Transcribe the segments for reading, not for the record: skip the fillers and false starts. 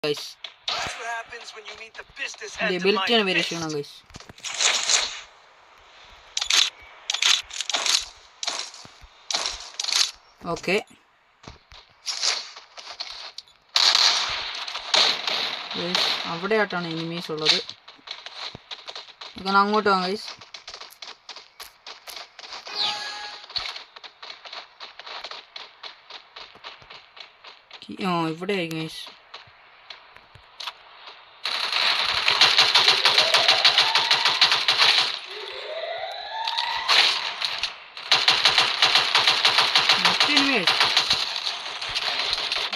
Guys എബിലിറ്റിയാണ് very ക്ഷീണം guys. Okay അവിടെ ആയിട്ടാണ് എനിമീസ് ഉള്ളത്. അങ്ങോട്ട് പോകാം ഗൈസ്. ഇവിടെ ഗൈസ്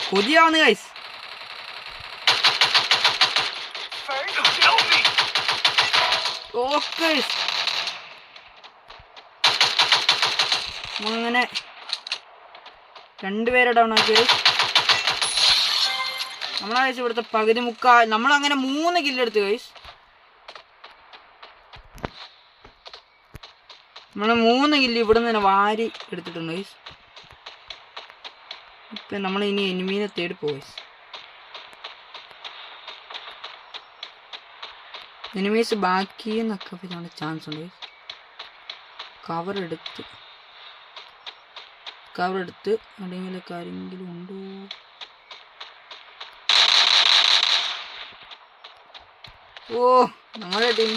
കൊതിയാണ് ഗൈസ്. ഓക്കെ അങ്ങനെ രണ്ടുപേരെ ഡൗൺ ആക്കി. നമ്മളെ ഗൈസ് ഇവിടുത്തെ പകുതി മുക്കാൽ നമ്മളങ്ങനെ 3 കില്ലെടുത്ത് ഗൈസ്. നമ്മൾ 3 കില്ല് ഇവിടെ നിന്ന് തന്നെ വാരി എടുത്തിട്ടുണ്ട് ഗൈസ്. ഇപ്പം നമ്മൾ ഇനി എനിമീനെ തേടി പോകും. എനിമീസ് ബാക്കി എന്നൊക്കെ വരാനുള്ള ചാൻസ് ഉണ്ട്. കവർ എടുത്ത് എവിടെയെങ്കിലൊക്കെ ആരെങ്കിലും ഉണ്ടോ? ഓ നമ്മളെ ടീം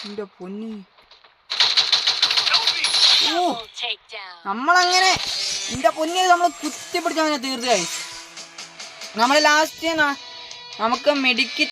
എന്റെ പൊന്നി. ഓ നമ്മളങ്ങനെ എന്റെ പൊന്നി നമ്മൾ കുത്തിപ്പിടിച്ചങ്ങനെ തീർച്ചയായും. നമ്മൾ ലാസ്റ്റ് നമുക്ക് മെഡിക്കറ്റ്